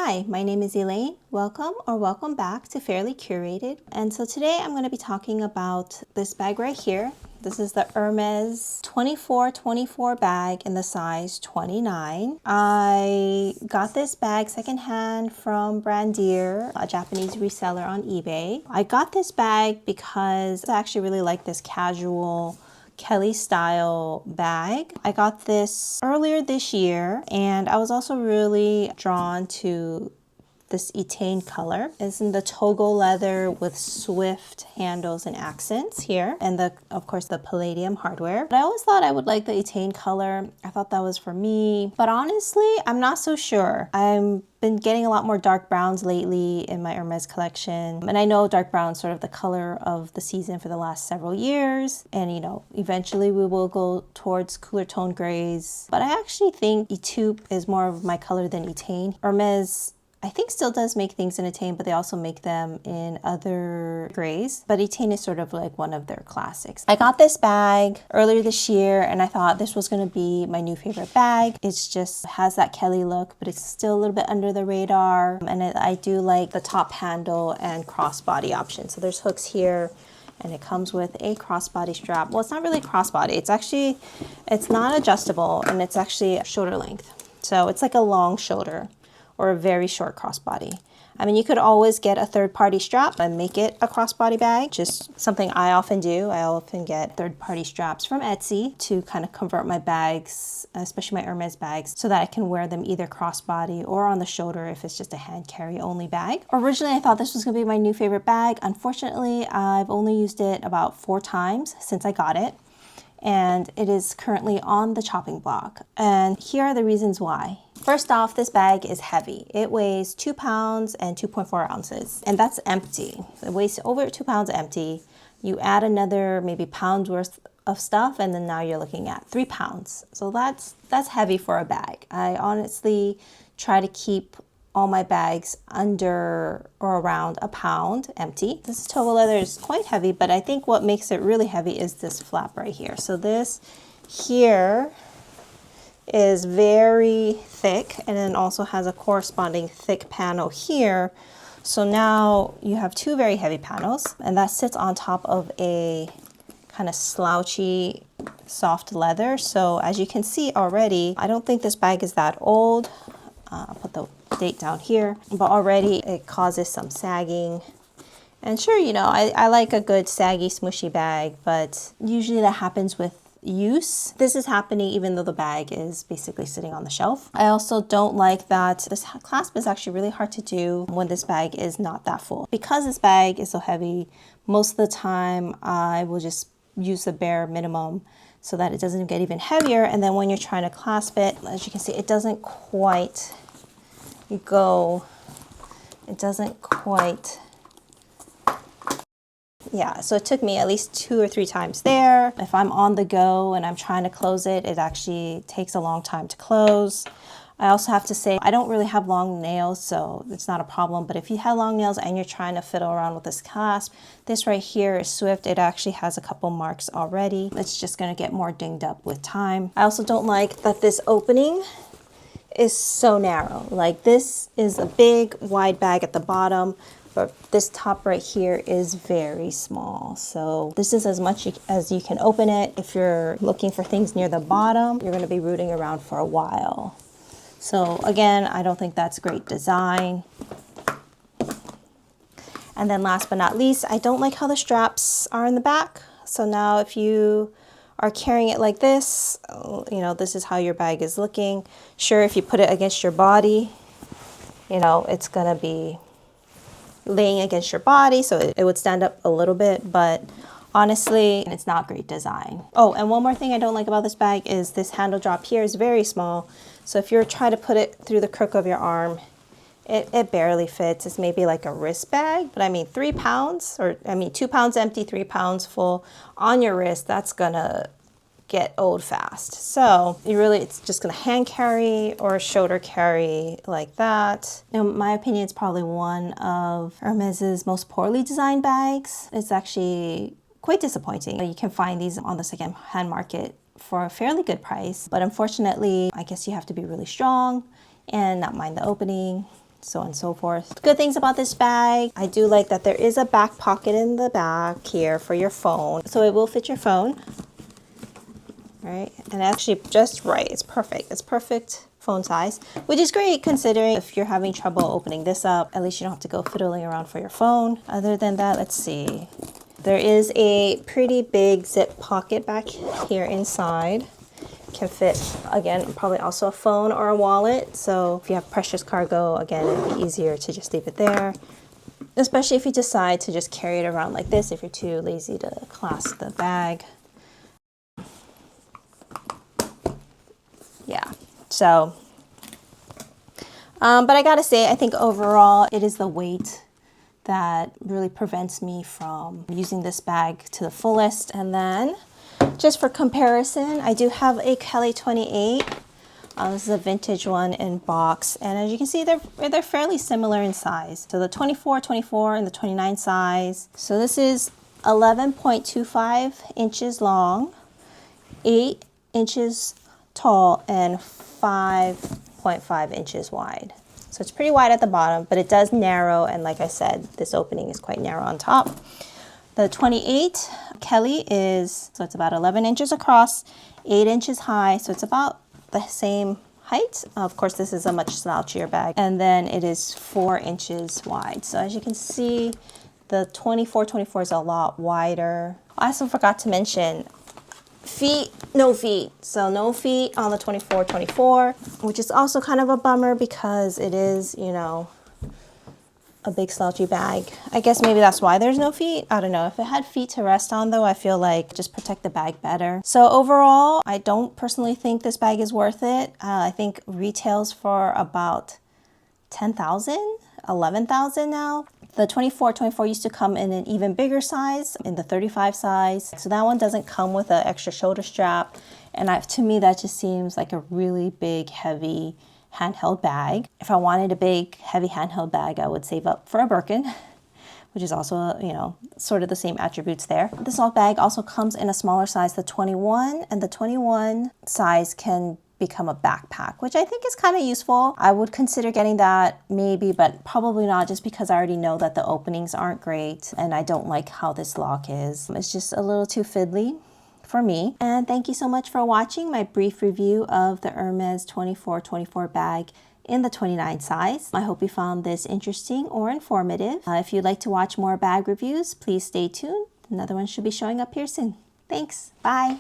Hi, my name is Elaine. Welcome back to Fairly Curated. And so today I'm going to be talking about this bag right here. This is the Hermes 2424 bag in the size 29. I got this bag secondhand from Brandier, a Japanese reseller on eBay. I got this bag because I actually really like this casual Kelly style bag. I got this earlier this year and I was also really drawn to this Etain color. It's in the Togo leather with swift handles and accents here, and of course the palladium hardware. But I always thought I would like the Etain color. I thought that was for me, but honestly, I'm not so sure. I've been getting a lot more dark browns lately in my Hermes collection, and I know dark brown is sort of the color of the season for the last several years, and you know, eventually we will go towards cooler tone grays. But I actually think Etoupe is more of my color than Etain. Hermes, I think, still does make things in Etain, but they also make them in other grays. But Etain is sort of like one of their classics. I got this bag earlier this year and I thought this was going to be my new favorite bag. It's just has that Kelly look, but it's still a little bit under the radar. And I do like the top handle and crossbody option. So there's hooks here and it comes with a crossbody strap. Well, it's not really crossbody. It's not adjustable and it's actually shoulder length. So it's like a long shoulder or a very short crossbody. I mean, you could always get a third-party strap and make it a crossbody bag, just something I often do. I often get third-party straps from Etsy to kind of convert my bags, especially my Hermes bags, so that I can wear them either crossbody or on the shoulder if it's just a hand carry only bag. Originally, I thought this was gonna be my new favorite bag. Unfortunately, I've only used it about 4 times since I got it, and it is currently on the chopping block. And here are the reasons why. First off, this bag is heavy. It weighs 2 pounds and 2.4 ounces, and that's empty. It weighs over 2 pounds empty. You add another maybe pound's worth of stuff, and then now you're looking at 3 pounds. So that's heavy for a bag. I honestly try to keep all my bags under or around a pound empty. This Togo leather is quite heavy, but I think what makes it really heavy is this flap right here. So this here is very thick and then also has a corresponding thick panel here. So now you have 2 very heavy panels, and that sits on top of a kind of slouchy soft leather. So as you can see already, I don't think this bag is that old. I'll put the date down here, but already it causes some sagging. And sure, you know, I like a good saggy smushy bag, but usually that happens with use. This is happening even though the bag is basically sitting on the shelf. I also don't like that this clasp is actually really hard to do when this bag is not that full. Because this bag is so heavy, most of the time I will just use the bare minimum so that it doesn't get even heavier. And then when you're trying to clasp it, as you can see, it doesn't quite go, yeah, so it took me at least 2 or 3 times there. If I'm on the go and I'm trying to close it, it actually takes a long time to close. I also have to say, I don't really have long nails, so it's not a problem. But if you have long nails and you're trying to fiddle around with this clasp, this right here is swift. It actually has a couple marks already. It's just gonna get more dinged up with time. I also don't like that this opening is so narrow. Like, this is a big wide bag at the bottom, but this top right here is very small. So this is as much as you can open it. If you're looking for things near the bottom, you're gonna be rooting around for a while. So again, I don't think that's great design. And then last but not least, I don't like how the straps are in the back. So now if you are carrying it like this, you know, this is how your bag is looking. Sure, if you put it against your body, you know, it's gonna be laying against your body, so it would stand up a little bit, but honestly, it's not great design. Oh, and one more thing I don't like about this bag is this handle drop here is very small. So if you're trying to put it through the crook of your arm, it barely fits. It's maybe like a wrist bag, but I mean 3 pounds, or I mean 2 pounds empty, 3 pounds full on your wrist, that's gonna get old fast. So it's just gonna hand carry or shoulder carry like that. In my opinion, it's probably one of Hermes's most poorly designed bags. It's actually quite disappointing. You can find these on the second-hand market for a fairly good price, but unfortunately, I guess you have to be really strong and not mind the opening. so on and so forth. Good things about this bag, I do like that there is a back pocket in the back here for your phone. So it will fit your phone, right? And actually just right, it's perfect. It's perfect phone size, which is great considering if you're having trouble opening this up, at least you don't have to go fiddling around for your phone. Other than that, let's see. There is a pretty big zip pocket back here inside. Can fit, again, probably also a phone or a wallet. So if you have precious cargo, again, it'd be easier to just leave it there. Especially if you decide to just carry it around like this, if you're too lazy to clasp the bag. Yeah, so, but I gotta say, I think overall it is the weight that really prevents me from using this bag to the fullest. And then just for comparison, I do have a Kelly 28. This is a vintage one in box. And as you can see, they're fairly similar in size. So the 24, 24, and the 29 size. So this is 11.25 inches long, 8 inches tall, and 5.5 inches wide. So it's pretty wide at the bottom, but it does narrow. And like I said, this opening is quite narrow on top. The 28 Kelly is, so it's about 11 inches across, 8 inches high. So it's about the same height. Of course, this is a much slouchier bag. And then it is 4 inches wide. So as you can see, the 24 is a lot wider. I also forgot to mention feet, no feet. So no feet on the 24, which is also kind of a bummer because it is, you know, a big slouchy bag. I guess maybe that's why there's no feet. I don't know. If it had feet to rest on though, I feel like just protect the bag better. So overall, I don't personally think this bag is worth it. I think retails for about 10,000, 11,000 now. The 24 used to come in an even bigger size, in the 35 size. So that one doesn't come with an extra shoulder strap. And to me, that just seems like a really big, heavy handheld bag. If I wanted a big, heavy handheld bag, I would save up for a Birkin, which is also, you know, sort of the same attributes there. This bag also comes in a smaller size, the 21, and the 21 size can become a backpack, which I think is kind of useful. I would consider getting that maybe, but probably not, just because I already know that the openings aren't great and I don't like how this lock is. It's just a little too fiddly for me. And thank you so much for watching my brief review of the Hermes 24 bag in the 29 size. I hope you found this interesting or informative. If you'd like to watch more bag reviews, please stay tuned. Another one should be showing up here soon. Thanks. Bye.